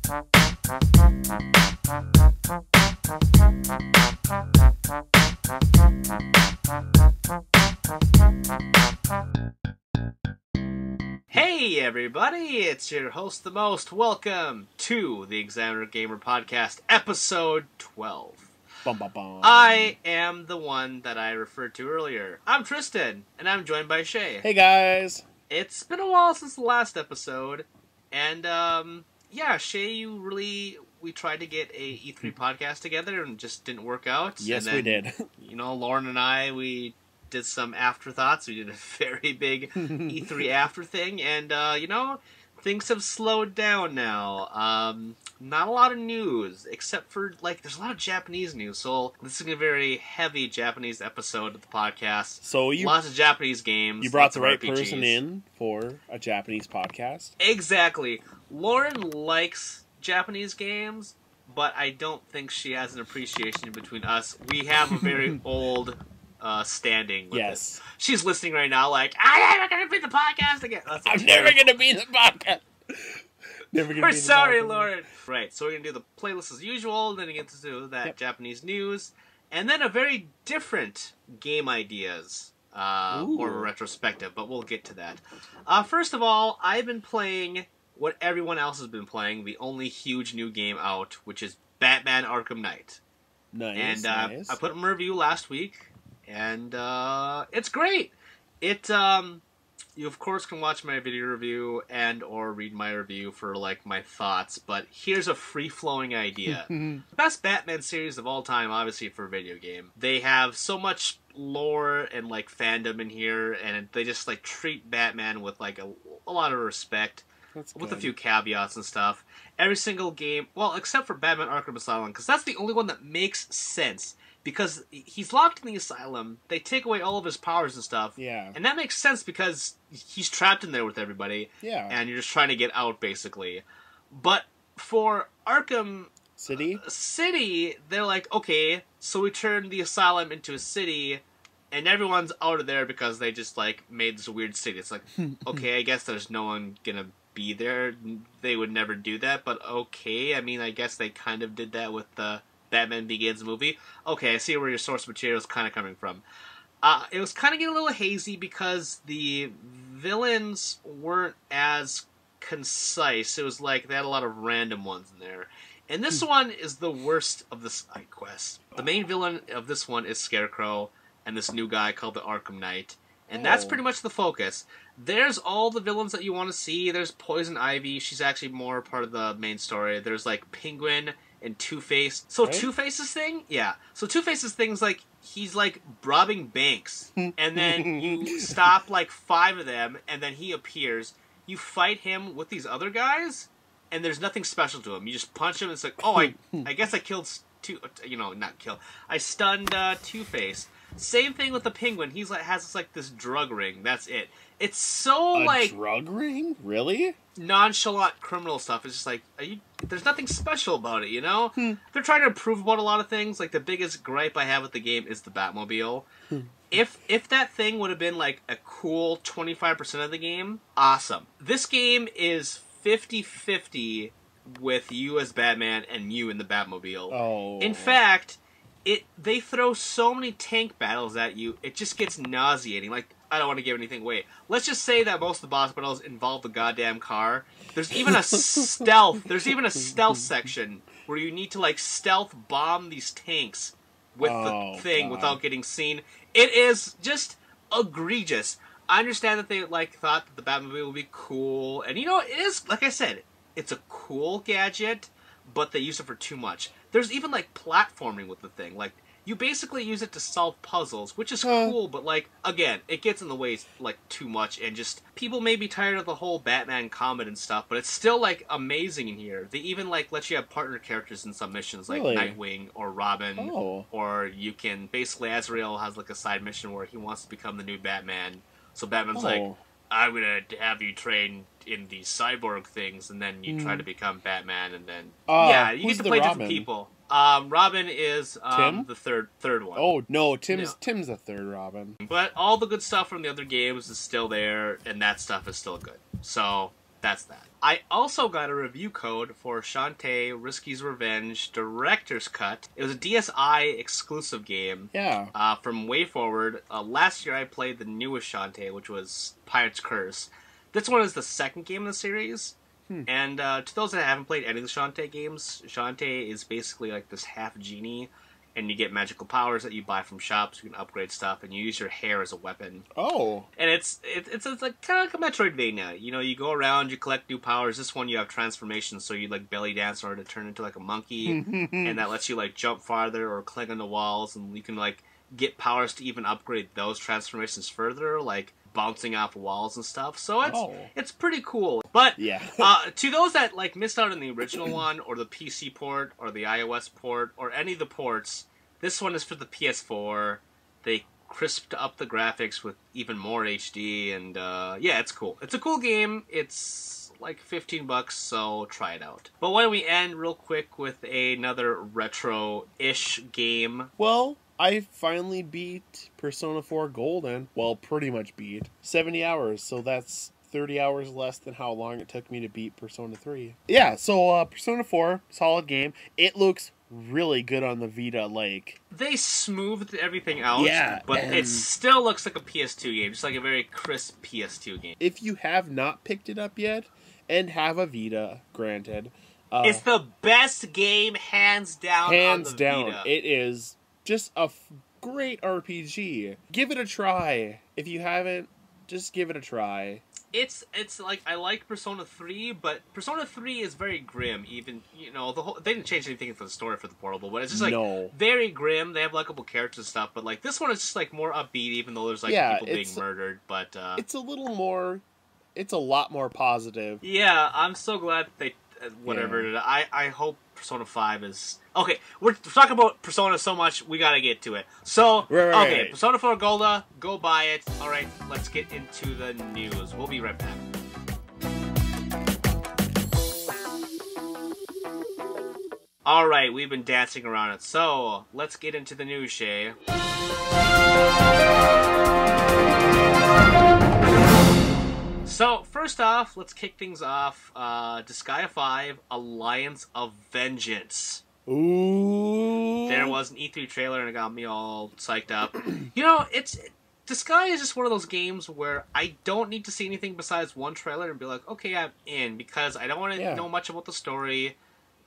Hey everybody, it's your host the most. Welcome to the Examiner Gamer Podcast, episode 12. Bum, bum, bum. I am the one that I referred to earlier. I'm Tristan, and I'm joined by Shay. Hey guys! It's been a while since the last episode, and yeah, Shay, we tried to get a E3 podcast together and just didn't work out. Yes, and then, we did. You know, Lauren and I, we did some afterthoughts. We did a very big E3 after thing, and you know, things have slowed down now. Not a lot of news, except for, like, there's a lot of Japanese news, so this is a very heavy Japanese episode of the podcast. So lots of Japanese games. You brought the right RPGs. person in for a Japanese podcast. Exactly. Lauren likes Japanese games, but I don't think she has an appreciation between us. We have a very old standing with Yes. it. She's listening right now like, I'm never going to be the podcast again. I'm never going to be in the podcast. Never gonna We're be in the sorry, podcast. Lauren. Right, so we're going to do the playlist as usual, then we get to do that Japanese news, and then a very different game ideas, more of a retrospective, but we'll get to that. First of all, I've been playing what everyone else has been playing, the only huge new game out, which is Batman Arkham Knight. Nice, And nice. I put up a review last week, and it's great. You of course can watch my video review and or read my review for like my thoughts, but here's a free-flowing idea. Best Batman series of all time, obviously, for a video game. They have so much lore and like fandom in here, and they just like treat Batman with like a lot of respect. That's With good. a few caveats and stuff. Every single game, well, except for Batman Arkham Asylum, because that's the only one that makes sense. Because he's locked in the asylum, they take away all of his powers and stuff. Yeah. And that makes sense because he's trapped in there with everybody. Yeah. And you're just trying to get out, basically. But for Arkham City, they're like, okay, so we turned the asylum into a city, and everyone's out of there because they just, like, made this weird city. It's like, okay, I guess there's no one gonna be there. They would never do that, but okay. I mean, I guess they kind of did that with the Batman Begins movie. Okay, I see where your source material is kind of coming from. It was kind of getting a little hazy because the villains weren't as concise. It was like they had a lot of random ones in there. And this one is the worst of the side quests. The main villain of this one is Scarecrow and this new guy called the Arkham Knight. And that's pretty much the focus. There's all the villains that you want to see. There's Poison Ivy. She's actually more part of the main story. There's like Penguin and Two-Face. So Right. Two-Face's thing? Yeah. So Two-Face's thing's like, he's like robbing banks. And then you stop like 5 of them, and then he appears. You fight him with these other guys, and there's nothing special to him. You just punch him, and it's like, oh, I guess I killed I stunned Two-Face. Same thing with the Penguin. He's like has this drug ring. That's it. It's so like drug ring? Really? nonchalant criminal stuff. It's just like there's nothing special about it, you know? They're trying to improve about a lot of things. Like the biggest gripe I have with the game is the Batmobile. If that thing would have been like a cool 25% of the game, awesome. This game is 50-50 with you as Batman and you in the Batmobile. Oh. In fact, they throw so many tank battles at you, it just gets nauseating. Like, I don't want to give anything away. Let's just say that most of the boss battles involve the goddamn car. There's even a stealth. There's even a stealth section where you need to like stealth bomb these tanks with the thing without getting seen. It is just egregious. I understand that they like thought that the Batmobile would be cool, and you know it is. Like I said, it's a cool gadget, but they use it for too much. There's even like platforming with the thing. Like you basically use it to solve puzzles, which is cool, but like again, it gets in the way like too much, and just people may be tired of the whole Batman combat and stuff, but it's still like amazing in here. They even like let you have partner characters in some missions, like Nightwing or Robin, or you can basically Azrael has like a side mission where he wants to become the new Batman. So Batman's like, I'm gonna have you train in these cyborg things, and then you try to become Batman, and then yeah, you get to play different people. Robin is the third one. Oh no, Tim's the third Robin. But all the good stuff from the other games is still there, and that stuff is still good. So that's that. I also got a review code for Shantae Risky's Revenge Director's Cut. It was a DSi exclusive game. Yeah. From WayForward. Last year I played the newest Shantae, which was Pirate's Curse. This one is the second game in the series. And to those that haven't played any of the Shantae games, Shantae is basically like this half genie, and you get magical powers that you buy from shops. You can upgrade stuff, and you use your hair as a weapon. Oh. And it's like kind of like a Metroidvania. You know, you go around, you collect new powers. This one you have transformations, so you like belly dance in order to turn into like a monkey, and that lets you like jump farther or cling on the walls, and you can like get powers to even upgrade those transformations further, like bouncing off walls and stuff. So it's pretty cool. But Yeah. to those that like missed out on the original one or the PC port or the iOS port or any of the ports, this one is for the PS4. They crisped up the graphics with even more HD, and yeah, it's cool. It's a cool game. It's like $15, so try it out. But why don't we end real quick with another retro-ish game? Well, I finally beat Persona 4 Golden. Well, pretty much beat. 70 hours, so that's 30 hours less than how long it took me to beat Persona 3. Yeah, so Persona 4, solid game. It looks really good on the Vita, like... They smoothed everything out, yeah, but it still looks like a PS2 game, just like a very crisp PS2 game. If you have not picked it up yet, and have a Vita, granted... it's the best game, hands down, hands on the down. Vita. It is just a great RPG. Give it a try. If you haven't, just give it a try. It's like, I like Persona 3, but Persona 3 is very grim. Even, you know, they didn't change anything for the story for the Portable, but it's just like very grim. They have likable characters and stuff, but like this one is just like more upbeat, even though there's like people being murdered. But it's a little more. It's a lot more positive. Yeah, I'm so glad that they whatever. Yeah. I hope Persona 5 is... Okay, we're talking about Persona so much, we gotta get to it. So, right. Persona 4 Golda, go buy it. Alright, let's get into the news. We'll be right back. Alright, we've been dancing around it. So, let's get into the news, Shay. So, first off, let's kick things off. Disgaea 5, Alliance of Vengeance. Ooh. There was an E3 trailer and it got me all psyched up. You know, Disgaea is just one of those games where I don't need to see anything besides one trailer and be like, okay, I'm in, because I don't want to know much about the story.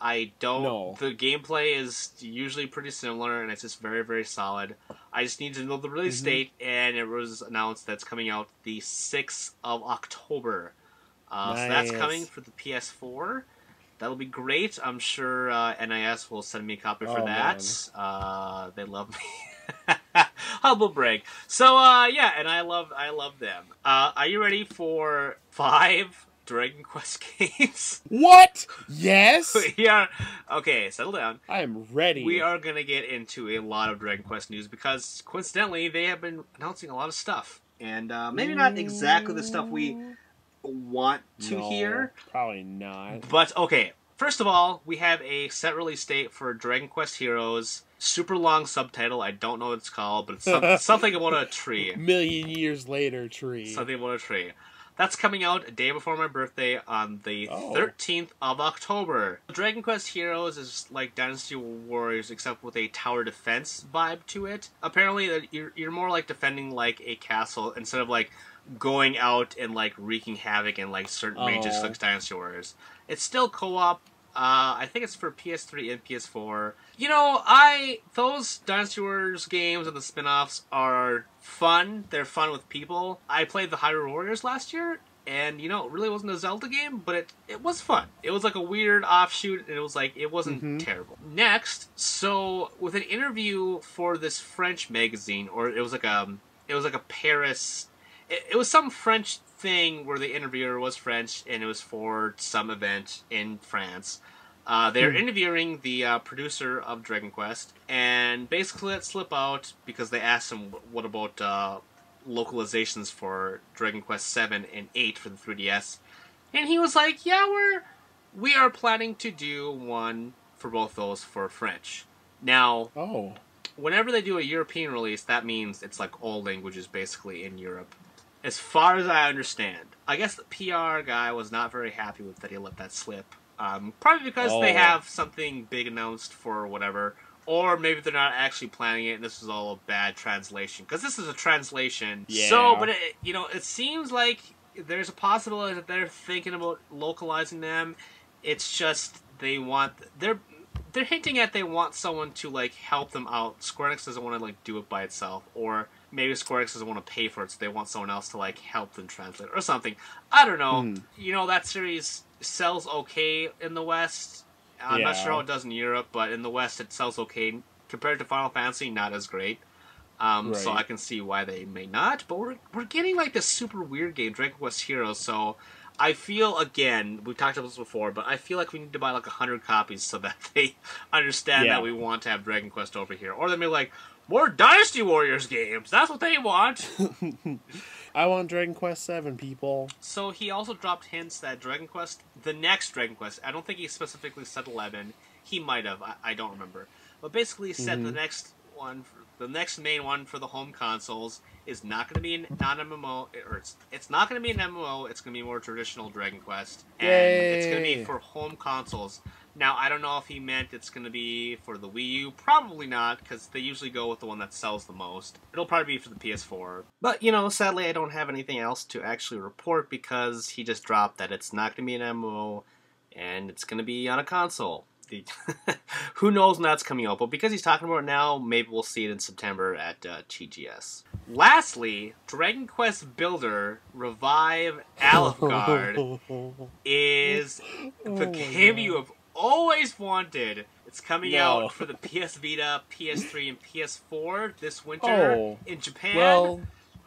I don't... No. The gameplay is usually pretty similar, and it's just very, very solid. I just need to know the release date, and it was announced that's coming out the 6th of October. Nice. So that's coming for the PS4. That'll be great. I'm sure NIS will send me a copy for that. They love me. Humble brag. So, yeah, and I love them. Are you ready for 5 Dragon Quest games? What? Yes? Yeah. Okay, settle down. I am ready. We are going to get into a lot of Dragon Quest news because, coincidentally, they have been announcing a lot of stuff. And maybe not exactly the stuff we want to hear. Probably not. But, okay. First of all, we have a set release date for Dragon Quest Heroes. Super long subtitle. I don't know what it's called, but it's something about a tree. Million years later tree. Something about a tree. That's coming out a day before my birthday on the 13th of October. Dragon Quest Heroes is like Dynasty Warriors, except with a tower defense vibe to it. Apparently, you're more like defending like a castle instead of like going out and like wreaking havoc in like certain ranges like Dynasty Warriors. It's still co-op. I think it's for PS3 and PS4. You know, those Dynasty Warriors games and the spin-offs are fun. They're fun with people. I played the Hyrule Warriors last year, and, you know, it really wasn't a Zelda game, but it was fun. It was like a weird offshoot, and it was like, it wasn't terrible. Next, so, with an interview for this French magazine, or it was like a Paris... It was some French thing where the interviewer was French, and it was for some event in France. They're interviewing the producer of Dragon Quest, and basically let slip out because they asked him, what about localizations for Dragon Quest 7 and 8 for the 3DS? And he was like, yeah, we are planning to do one for both those for French. Now, whenever they do a European release, that means it's like all languages basically in Europe. as far as I understand. I guess the PR guy was not very happy with that he let that slip. Probably because they have something big announced for whatever. Or maybe they're not actually planning it and this is all a bad translation. Because this is a translation. Yeah. So, but it seems like there's a possibility that they're thinking about localizing them. It's just they want... They're hinting at they want someone to, like, help them out. Square Enix doesn't want to, like, do it by itself. Or maybe Square Enix doesn't want to pay for it, so they want someone else to, like, help them translate it or something. I don't know. That series sells okay in the West. I'm not sure how it does in Europe, but in the West it sells okay. Compared to Final Fantasy, not as great. Right. So I can see why they may not. But we're getting, like, this super weird game, Dragon Quest Heroes, so... I feel, again, we've talked about this before, but I feel like we need to buy like 100 copies so that they understand that we want to have Dragon Quest over here. Or they may be like, more Dynasty Warriors games! That's what they want! I want Dragon Quest 7, people. So he also dropped hints that Dragon Quest, the next Dragon Quest, I don't think he specifically said 11. He might have, I don't remember. But basically he said the next one, the next main one for the home consoles is not going to be an non-MMO, or it's not going to be an MMO, it's going to be more traditional Dragon Quest. And it's going to be for home consoles. Now, I don't know if he meant it's going to be for the Wii U. Probably not, because they usually go with the one that sells the most. It'll probably be for the PS4. But, sadly I don't have anything else to actually report because he just dropped that it's not going to be an MMO and it's going to be on a console. Who knows when that's coming out, but because he's talking about it now, maybe we'll see it in September at TGS. Lastly, Dragon Quest Builder Revive Alfgard is the game you have always wanted. It's coming out for the PS Vita, PS3, and PS4 this winter in Japan. Well,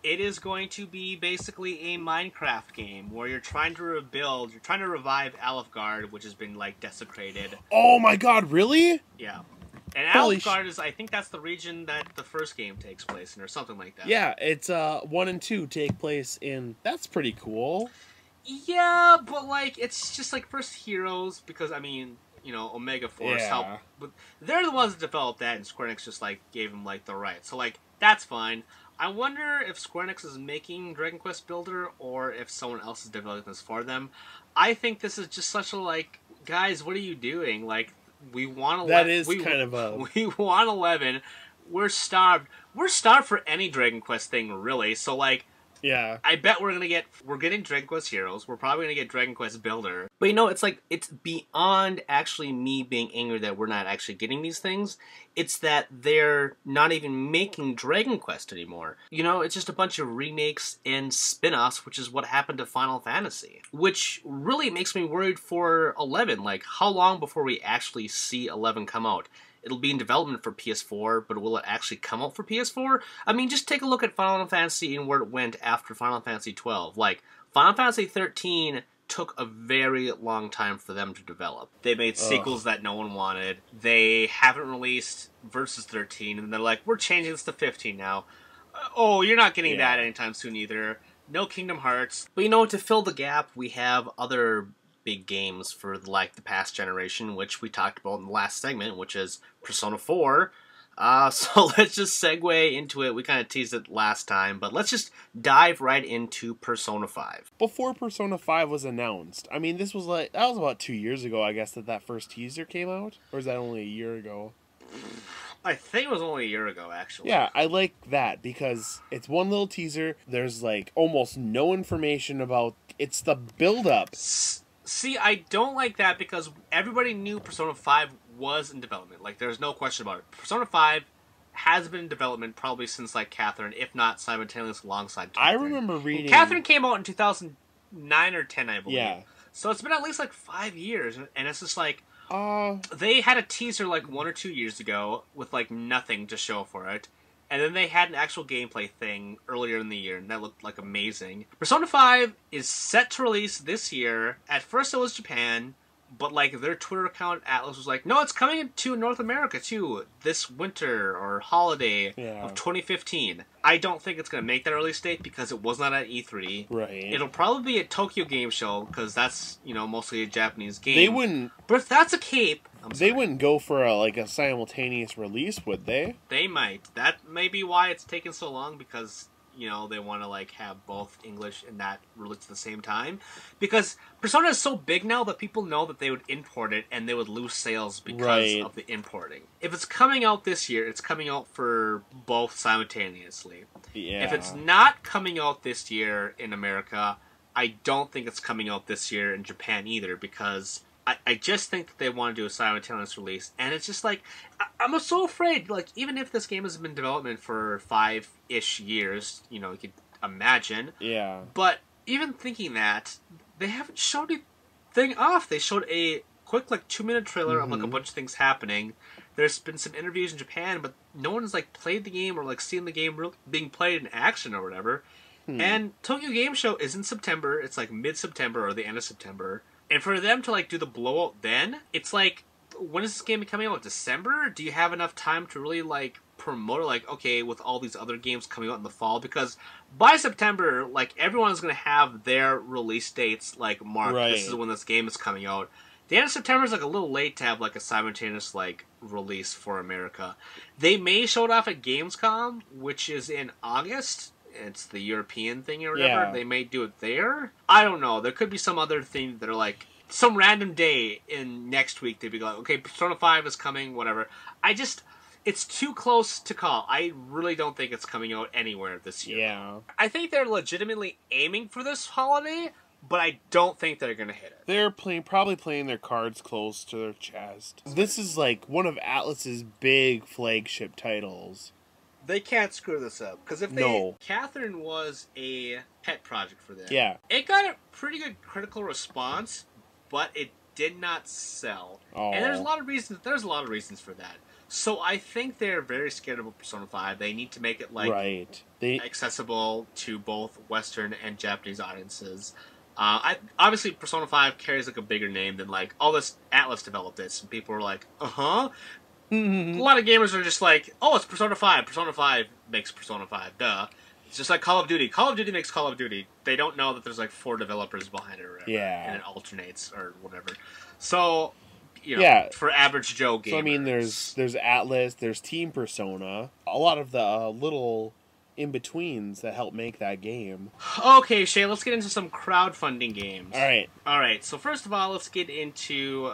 it is going to be basically a Minecraft game where you're trying to rebuild, you're trying to revive Alfgard, which has been, like, desecrated. Oh my god, really? Yeah. And Alfgard is, I think that's the region that the first game takes place in, or something like that. Yeah, it's 1 and 2 take place in... That's pretty cool. Yeah, but, like, it's just, like, first Heroes, because, I mean, Omega Force helped. But they're the ones that developed that, and Square Enix just, like, gave them, like, the right. So, like, that's fine. I wonder if Square Enix is making Dragon Quest Builder or if someone else is developing this for them. I think this is just such a, like, guys, what are you doing? Like, we want 11. That is kind of a... We want 11. We're starved. We're starved for any Dragon Quest thing, really. So, like... Yeah. I bet we're getting Dragon Quest Heroes. We're probably gonna get Dragon Quest Builder. But it's like, it's beyond actually me being angry that we're not actually getting these things. It's that they're not even making Dragon Quest anymore. It's just a bunch of remakes and spin-offs, which is what happened to Final Fantasy. Which really makes me worried for 11. Like, how long before we actually see 11 come out? It'll be in development for PS4, but will it actually come out for PS4? I mean, just take a look at Final Fantasy and where it went after Final Fantasy 12. Like, Final Fantasy 13 took a very long time for them to develop. They made sequels that no one wanted. They haven't released Versus 13, and they're like, we're changing this to 15 now. Oh, you're not getting that anytime soon either. No Kingdom Hearts. But to fill the gap, we have other big games for, like, the past generation, which we talked about in the last segment, which is Persona 4. So let's just segue into it. We kind of teased it last time, but let's just dive right into Persona 5. Before Persona 5 was announced, I mean, that was about 2 years ago, I guess, that first teaser came out? Or is that only a year ago? I think it was only a year ago, actually. Yeah, I like that because it's one little teaser. There's, like, almost no information about... It's the build-up. See, I don't like that because everybody knew Persona 5 was in development. Like, there's no question about it. Persona 5 has been in development probably since, like, Catherine, if not simultaneously alongside Catherine. I remember reading... Catherine came out in 2009 or 10, I believe. Yeah. So it's been at least, like, 5 years. And it's just like... They had a teaser, like, 1 or 2 years ago with, like, nothing to show for it. And then they had an actual gameplay thing earlier in the year, and that looked, like, amazing. Persona 5 is set to release this year. At first it was Japan, but, like, their Twitter account, Atlas, was like, no, it's coming to North America, too, this winter or holiday of 2015. I don't think it's going to make that release date because it was not at E3. Right. It'll probably be a Tokyo Game Show, because that's, mostly a Japanese game. They wouldn't... But if that's a cape... They wouldn't go for a simultaneous release, would they? They might. That may be why it's taken so long, because, they want to like have both English and that released at the same time, because Persona is so big now that people know that they would import it and they would lose sales because of the importing. If it's coming out this year, it's coming out for both simultaneously. Yeah. If it's not coming out this year in America, I don't think it's coming out this year in Japan either, because I just think that they want to do a simultaneous release, and it's just like, I'm so afraid, like, even if this game has been in development for 5-ish years, you could imagine. Yeah. But even thinking that, they haven't showed anything off. They showed a quick, like, 2-minute trailer of, like, a bunch of things happening. There's been some interviews in Japan, but no one's, like, played the game or, like, seen the game being played in action or whatever. And Tokyo Game Show is in September. It's, like, mid-September or the end of September. And for them to, like, do the blowout then, it's like, when is this game coming out? December? Do you have enough time to really, like, promote it? Like, okay, with all these other games coming out in the fall? Because by September, like, everyone's going to have their release dates, like, marked. Right. This is when this game is coming out. The end of September is, like, a little late to have, like, a simultaneous, like, release for America. They may show it off at Gamescom, which is in August. It's the European thing or whatever. Yeah. They may do it there. I don't know. There could be some other thing that are like some random day in next week. They'd be like, okay, Persona 5 is coming, whatever. It's too close to call. I really don't think it's coming out anywhere this year. Yeah. I think they're legitimately aiming for this holiday, but I don't think they're going to hit it. They're probably playing their cards close to their chest. This is like one of Atlus's big flagship titles. They can't screw this up, because if Catherine was a pet project for them. Yeah. It got a pretty good critical response, but it did not sell. Oh. And there's a lot of reasons. There's a lot of reasons for that. So I think they're very scared of Persona 5. They need to make it like accessible to both Western and Japanese audiences. Obviously, Persona 5 carries like a bigger name than like all this. Atlus developed this, and people were like, A lot of gamers are just like, oh, it's Persona 5. Persona 5 makes Persona 5. Duh. It's just like Call of Duty. Call of Duty makes Call of Duty. They don't know that there's like 4 developers behind it or whatever. Yeah. And it alternates or whatever. So, for average Joe gamers. So, I mean, there's Atlus, there's Team Persona. A lot of the little in-betweens that help make that game. Okay, Shay, let's get into some crowdfunding games. Alright, so first of all, let's get into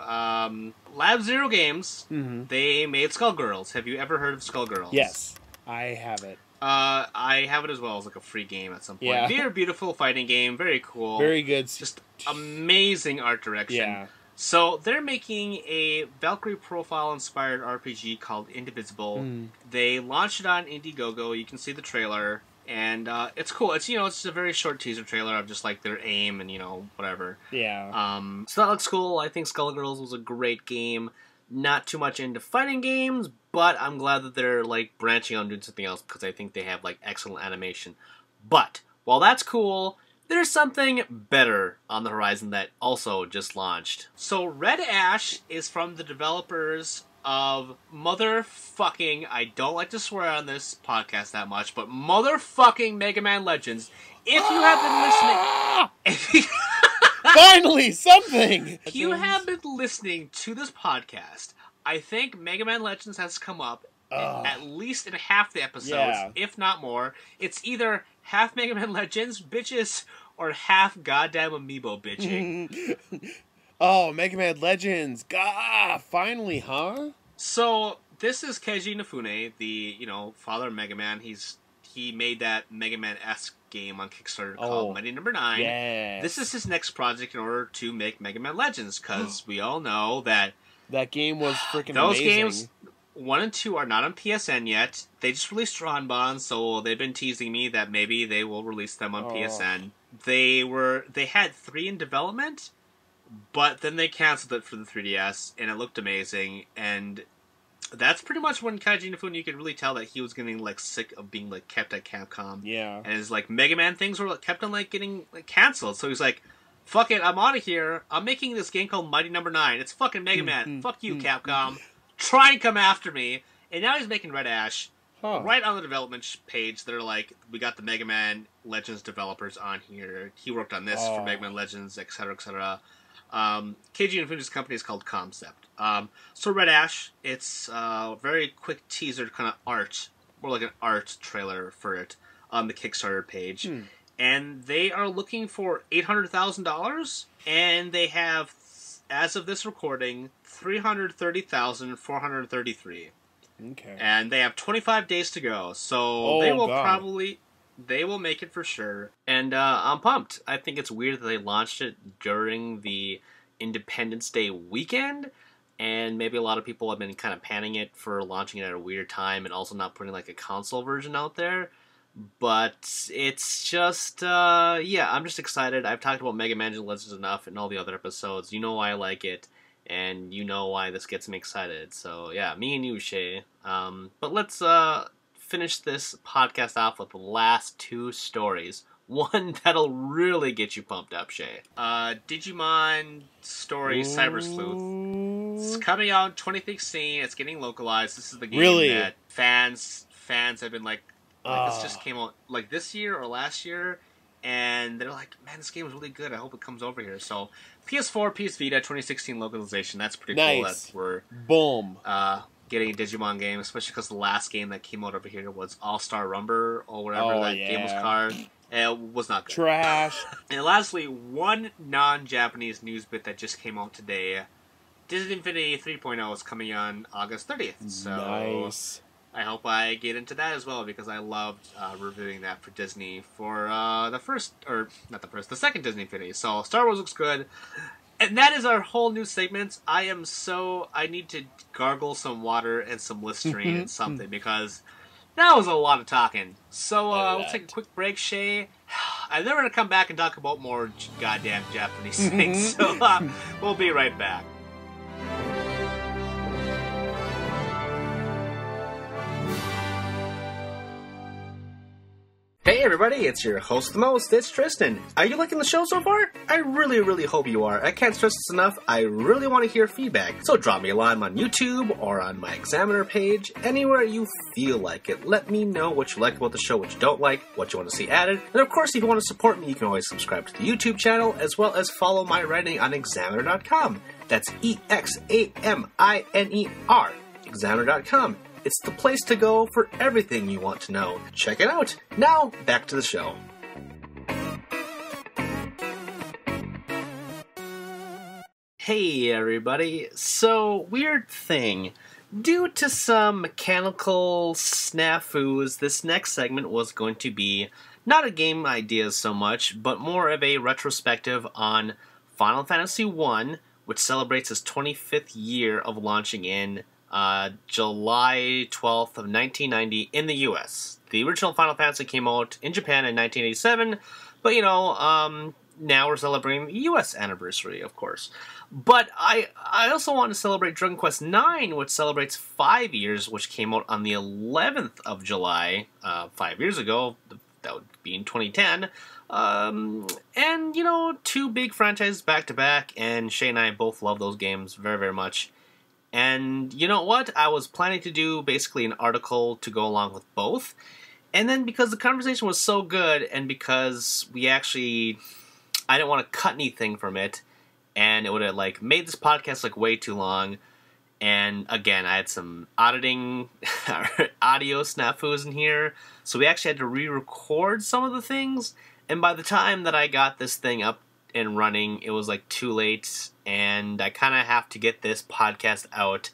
Lab Zero Games. They made Skullgirls. Have you ever heard of Skullgirls? Yes, I have it. I have it as well as like a free game at some point. Yeah. Very beautiful fighting game, very cool. Very good. Just amazing art direction. Yeah. So they're making a Valkyrie profile-inspired RPG called Indivisible. They launched it on Indiegogo. You can see the trailer, and it's cool. It's it's a very short teaser trailer of just like their aim and whatever. Yeah. So that looks cool. I think Skullgirls was a great game. Not too much into fighting games, but I'm glad that they're like branching out and doing something else because I think they have like excellent animation. But while that's cool, there's something better on the horizon that also just launched. So Red Ash is from the developers of motherfucking, I don't like to swear on this podcast that much, but motherfucking Mega Man Legends. If you have been listening... Finally, something! If you have been listening to this podcast, I think Mega Man Legends has come up at least in half the episodes, if not more. It's either half Mega Man Legends, bitches, or half goddamn Amiibo bitching. Oh, Mega Man Legends. Gah, finally, huh? So, this is Keiji Inafune, the, father of Mega Man. He made that Mega Man-esque game on Kickstarter called Mighty Number 9. Yes. This is his next project in order to make Mega Man Legends, because we all know that that game was freaking those amazing. Games 1 and 2 are not on PSN yet. They just released Tron, so they've been teasing me that maybe they will release them on PSN. They had 3 in development, but then they canceled it for the 3DS, and it looked amazing. And that's pretty much when Keiji Inafune, you could really tell that he was getting like sick of being like kept at Capcom. Yeah. And his like Mega Man things were kept on like getting like canceled. So he's like, fuck it, I'm out of here. I'm making this game called Mighty Number 9. It's fucking Mega Man. Fuck you, Capcom. Try and come after me. And now he's making Red Ash. Right on the development page, they're like, we got the Mega Man Legends developers on here. He worked on this for Mega Man Legends, etc., etc. Keiji Inafune's company is called Concept. So Red Ash, it's a very quick teaser kind of art, more like an art trailer for it, on the Kickstarter page. And they are looking for $800,000, and they have, as of this recording, 330,433. Okay. And they have 25 days to go, so they will make it for sure. And I'm pumped. I think it's weird that they launched it during the Independence Day weekend, and maybe a lot of people have been kind of panning it for launching it at a weird time and also not putting like a console version out there. But it's just, I'm just excited. I've talked about Mega Man Legends enough in all the other episodes. You know why I like it, and you know why this gets me excited. So, yeah, me and you, Shay. But let's finish this podcast off with the last two stories. One that'll really get you pumped up, Shay. Digimon Story Cyber Sleuth. It's coming out in 2016. It's getting localized. This is the game that fans have been like this just came out like this year or last year, and they're like, man, this game is really good. I hope it comes over here. So PS4, PS Vita, 2016 localization. That's pretty cool that we're getting a Digimon game, especially because the last game that came out over here was All-Star Rumble or whatever game was called. It was not good. Trash. And lastly, one non-Japanese news bit that just came out today. Disney Infinity 3.0 is coming on August 30th. So I hope I get into that as well, because I loved reviewing that for Disney for the second Disney Infinity. So Star Wars looks good. And that is our whole news segment. I need to gargle some water and some Listerine and something, because that was a lot of talking. So we'll take a quick break, Shay. And then we're going to come back and talk about more goddamn Japanese things. So we'll be right back. Hey everybody, it's your host the most, it's Tristan. Are you liking the show so far? I really, really hope you are. I can't stress this enough, I really want to hear feedback. So drop me a line on YouTube or on my Examiner page, anywhere you feel like it. Let me know what you like about the show, what you don't like, what you want to see added. And of course, if you want to support me, you can always subscribe to the YouTube channel, as well as follow my writing on Examiner.com. That's EXAMINER, Examiner.com. It's the place to go for everything you want to know. Check it out. Now, back to the show. Hey everybody. So, weird thing. Due to some mechanical snafus, this next segment was going to be not a game idea so much, but more of a retrospective on Final Fantasy I, which celebrates its 25th year of launching in July 12th of 1990 in the US. The original Final Fantasy came out in Japan in 1987, but now we're celebrating the US anniversary, of course. But I also want to celebrate Dragon Quest IX, which celebrates 5 years, which came out on the 11th of July, 5 years ago. That would be in 2010. And, two big franchises back to back, and Shay and I both love those games very, very much. And you know what? I was planning to do basically an article to go along with both. And then because the conversation was so good, and because I didn't want to cut anything from it, and it would have made this podcast way too long. And again, I had some audio snafus in here, so we actually had to re-record some of the things. And by the time that I got this thing up and running, it was too late, and I kind of have to get this podcast out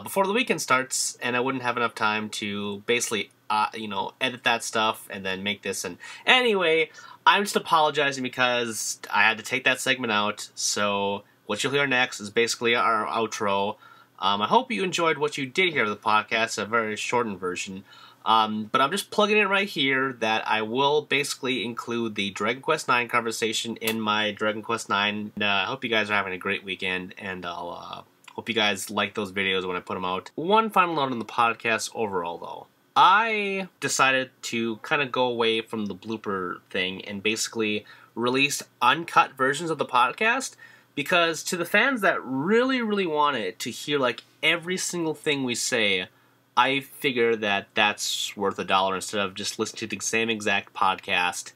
before the weekend starts, and I wouldn't have enough time to basically edit that stuff and then make this. And anyway, I'm just apologizing because I had to take that segment out. So what you'll hear next is basically our outro. I hope you enjoyed what you did hear of the podcast, a very shortened version. But I'm just plugging in right here that I will basically include the Dragon Quest IX conversation in my Dragon Quest IX. I hope you guys are having a great weekend, and I'll hope you guys like those videos when I put them out. One final note on the podcast overall, though. I decided to kind of go away from the blooper thing and basically release uncut versions of the podcast, because to the fans that really, really wanted to hear every single thing we say, I figure that that's worth $1 instead of just listening to the same exact podcast.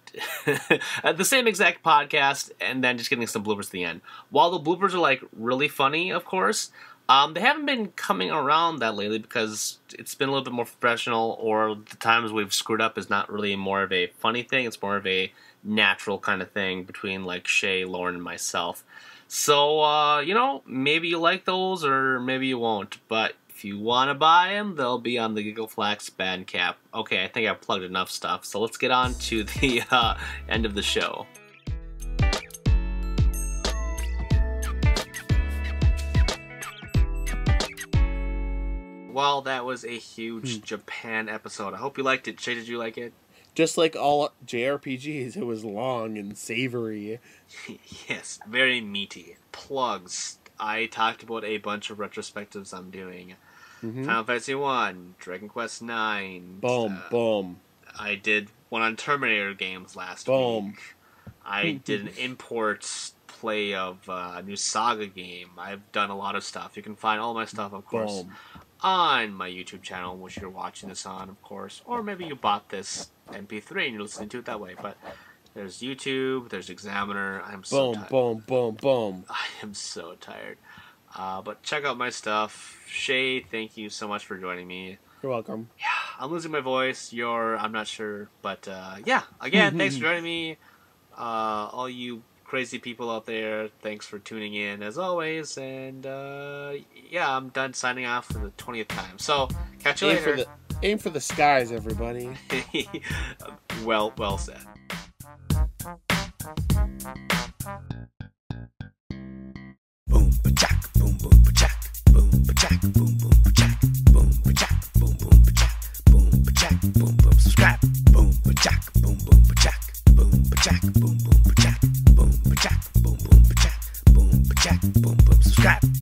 And then just getting some bloopers at the end. While the bloopers are really funny, of course, They haven't been coming around that lately because it's been a little bit more professional, or the times we've screwed up is not really more of a funny thing. It's more of a natural kind of thing between like Shay, Lauren, and myself. So, you know, maybe you like those or maybe you won't. But if you want to buy them, they'll be on the Giggleflax Bandcamp. Okay, I think I've plugged enough stuff. So let's get on to the end of the show. Well, that was a huge Japan episode. I hope you liked it. Shay, did you like it? Just like all JRPGs, it was long and savory. Yes, very meaty. Plugs. I talked about a bunch of retrospectives I'm doing. Final Fantasy 1, Dragon Quest 9. Boom, boom. I did one on Terminator games last week. I did an import play of a new Saga game. I've done a lot of stuff. You can find all my stuff, of course, on my YouTube channel, which you're watching this on, of course. Or maybe you bought this MP3 and you're listening to it that way. But there's YouTube, there's Examiner. I'm so tired. Boom, boom, boom. I am so tired. But check out my stuff. Shay, thank you so much for joining me. You're welcome. Yeah, I'm losing my voice. I'm not sure. But yeah, again, thanks for joining me. All you crazy people out there, thanks for tuning in as always. And yeah, I'm done signing off for the 20th time. So, catch you later. Aim for the skies, everybody. Well said. Boom, ba-jack, boom, boom, ba-jack, boom, ba-jack, boom, boom, ba-jack, boom, ba-jack, boom, boom, ba-jack, boom, ba-jack, boom, boom, subscribe, boom, ba-jack, boom, boom, ba-jack, boom, ba-jack, boom, boom, ba-jack.